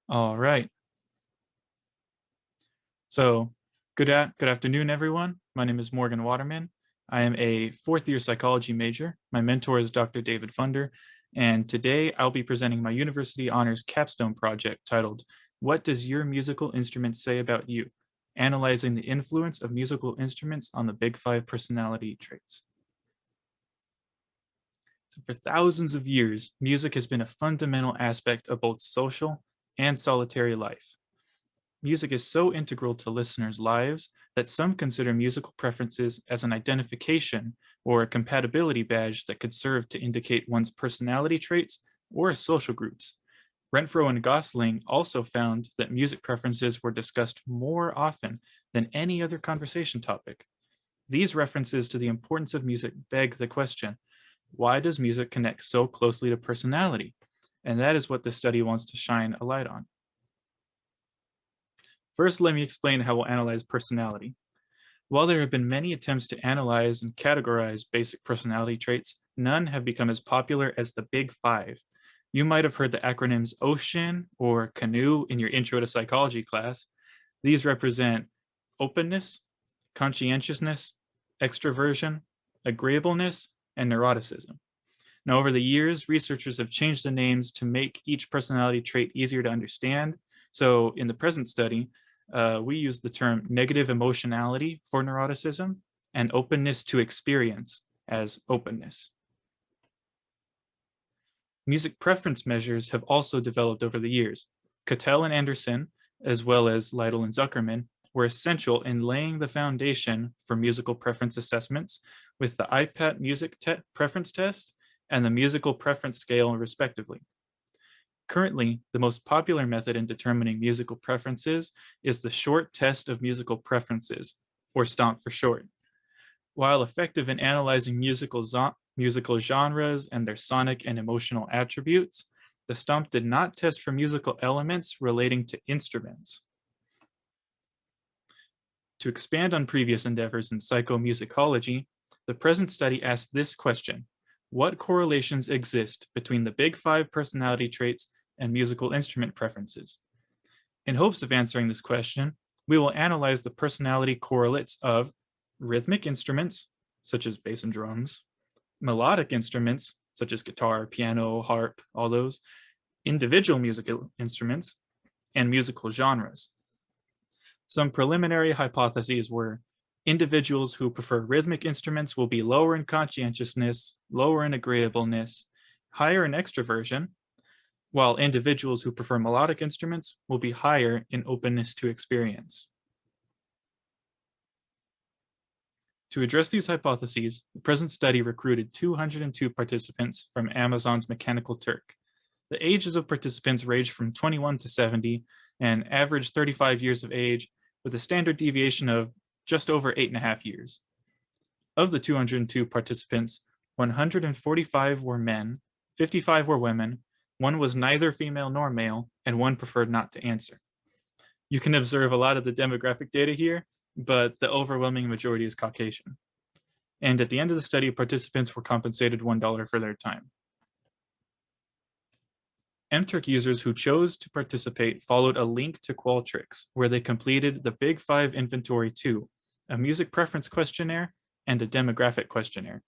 All right. So, good afternoon, everyone. My name is Morgan Waterman. I am a fourth year psychology major. My mentor is Dr. David Funder, and today I'll be presenting my university honors capstone project titled "What Does Your Musical Instrument Say About You?" Analyzing the influence of musical instruments on the Big Five personality traits. So, for thousands of years, music has been a fundamental aspect of both social and solitary life. Music is so integral to listeners' lives that some consider musical preferences as an identification or a compatibility badge that could serve to indicate one's personality traits or social groups. Renfro and Gosling also found that music preferences were discussed more often than any other conversation topic. These references to the importance of music beg the question, why does music connect so closely to personality? And that is what this study wants to shine a light on. First, let me explain how we'll analyze personality. While there have been many attempts to analyze and categorize basic personality traits, none have become as popular as the Big Five. You might have heard the acronyms OCEAN or CANOE in your Intro to Psychology class. These represent openness, conscientiousness, extroversion, agreeableness, and neuroticism. Now, over the years, researchers have changed the names to make each personality trait easier to understand. So, in the present study, we use the term negative emotionality for neuroticism and openness to experience as openness. Music preference measures have also developed over the years. Cattell and Anderson, as well as Lytle and Zuckerman, were essential in laying the foundation for musical preference assessments with the IPAT music preference test and the musical preference scale, respectively. Currently, the most popular method in determining musical preferences is the short test of musical preferences, or STOMP for short. While effective in analyzing musical genres and their sonic and emotional attributes, the STOMP did not test for musical elements relating to instruments. To expand on previous endeavors in psychomusicology, the present study asks this question: what correlations exist between the Big Five personality traits and musical instrument preferences? In hopes of answering this question, we will analyze the personality correlates of rhythmic instruments, such as bass and drums, melodic instruments, such as guitar, piano, harp, all those, individual musical instruments, and musical genres. Some preliminary hypotheses were individuals who prefer rhythmic instruments will be lower in conscientiousness, lower in agreeableness, higher in extroversion, while individuals who prefer melodic instruments will be higher in openness to experience. To address these hypotheses, the present study recruited 202 participants from Amazon's Mechanical Turk. The ages of participants ranged from 21 to 70 and averaged 35 years of age, with a standard deviation of just over 8.5 years. Of the 202 participants, 145 were men, 55 were women, one was neither female nor male, and one preferred not to answer. You can observe a lot of the demographic data here, but the overwhelming majority is Caucasian. And at the end of the study, participants were compensated $1 for their time. MTurk users who chose to participate followed a link to Qualtrics, where they completed the Big Five Inventory 2, a music preference questionnaire, and a demographic questionnaire.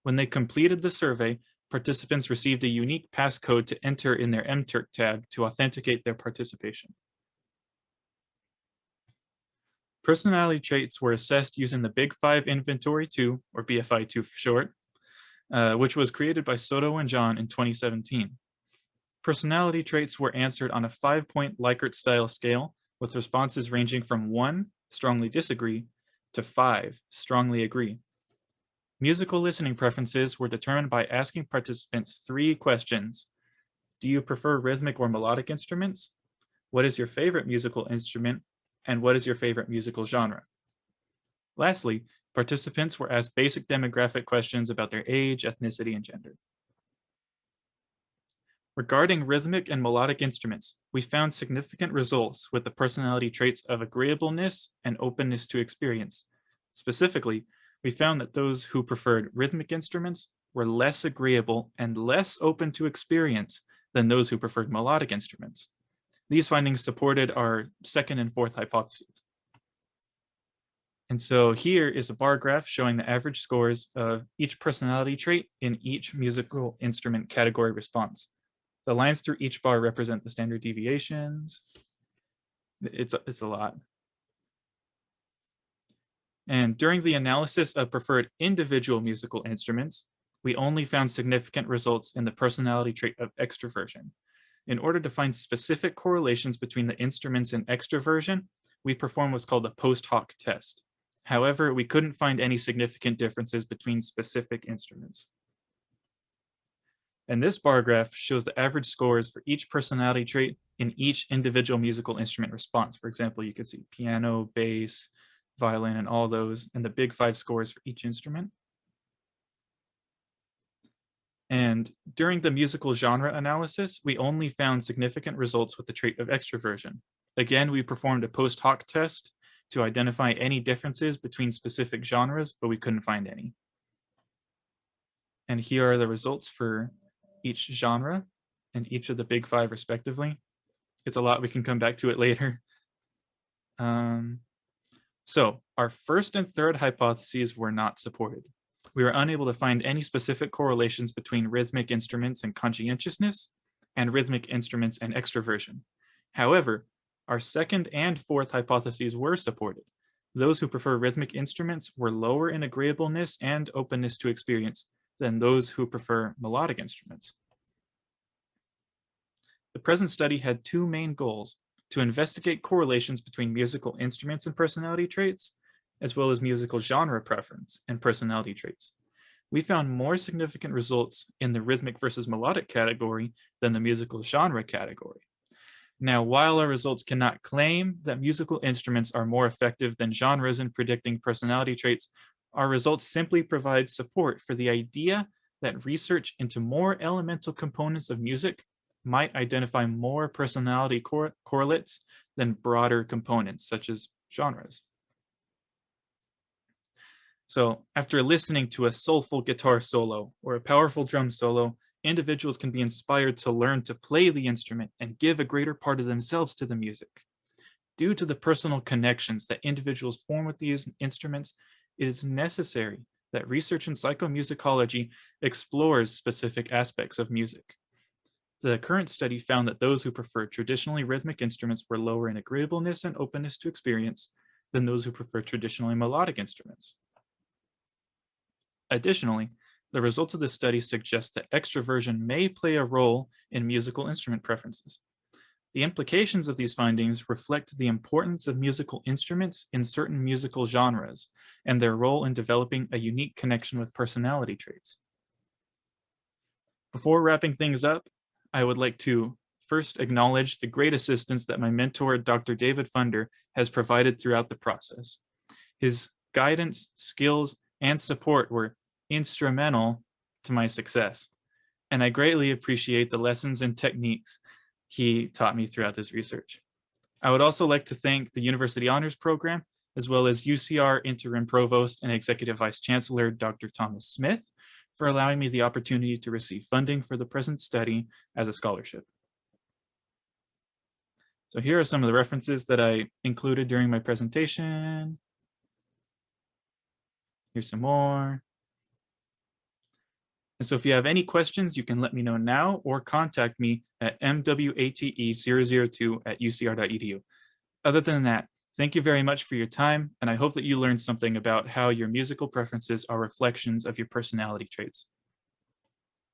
When they completed the survey, participants received a unique passcode to enter in their MTurk tab to authenticate their participation. Personality traits were assessed using the Big Five Inventory 2, or BFI2 for short, which was created by Soto and John in 2017. Personality traits were answered on a 5-point Likert style scale, with responses ranging from 1, strongly disagree, to 5, strongly agree. Musical listening preferences were determined by asking participants 3 questions. Do you prefer rhythmic or melodic instruments? What is your favorite musical instrument? And what is your favorite musical genre? Lastly, participants were asked basic demographic questions about their age, ethnicity, and gender. Regarding rhythmic and melodic instruments, we found significant results with the personality traits of agreeableness and openness to experience. Specifically, we found that those who preferred rhythmic instruments were less agreeable and less open to experience than those who preferred melodic instruments. These findings supported our second and fourth hypotheses. And so here is a bar graph showing the average scores of each personality trait in each musical instrument category response. The lines through each bar represent the standard deviations. It's a lot. And during the analysis of preferred individual musical instruments, we only found significant results in the personality trait of extroversion. In order to find specific correlations between the instruments and extroversion, we performed what's called a post hoc test. However, we couldn't find any significant differences between specific instruments. And this bar graph shows the average scores for each personality trait in each individual musical instrument response. For example, you could see piano, bass, violin, and all those, and the big 5 scores for each instrument. And during the musical genre analysis, we only found significant results with the trait of extroversion. Again, we performed a post hoc test to identify any differences between specific genres, but we couldn't find any. And here are the results for each genre and each of the big 5 respectively. It's a lot, we can come back to it later. So our first and third hypotheses were not supported. We were unable to find any specific correlations between rhythmic instruments and conscientiousness, and rhythmic instruments and extroversion. However, our second and fourth hypotheses were supported. Those who prefer rhythmic instruments were lower in agreeableness and openness to experience than those who prefer melodic instruments. The present study had 2 main goals: to investigate correlations between musical instruments and personality traits, as well as musical genre preference and personality traits. We found more significant results in the rhythmic versus melodic category than the musical genre category. Now, while our results cannot claim that musical instruments are more effective than genres in predicting personality traits, our results simply provide support for the idea that research into more elemental components of music might identify more personality correlates than broader components such as genres. So after listening to a soulful guitar solo or a powerful drum solo, individuals can be inspired to learn to play the instrument and give a greater part of themselves to the music. Due to the personal connections that individuals form with these instruments, it is necessary that research in psychomusicology explores specific aspects of music. The current study found that those who prefer traditionally rhythmic instruments were lower in agreeableness and openness to experience than those who prefer traditionally melodic instruments. Additionally, the results of this study suggest that extroversion may play a role in musical instrument preferences. The implications of these findings reflect the importance of musical instruments in certain musical genres and their role in developing a unique connection with personality traits. Before wrapping things up, I would like to first acknowledge the great assistance that my mentor, Dr. David Funder, has provided throughout the process. His guidance, skills, and support were instrumental to my success, and I greatly appreciate the lessons and techniques he taught me throughout this research. I would also like to thank the University Honors Program, as well as UCR Interim Provost and Executive Vice Chancellor, Dr. Thomas Smith, for allowing me the opportunity to receive funding for the present study as a scholarship. So here are some of the references that I included during my presentation. Here's some more. And so if you have any questions, you can let me know now or contact me at mwate002@ucr.edu. Other than that, thank you very much for your time, and I hope that you learned something about how your musical preferences are reflections of your personality traits.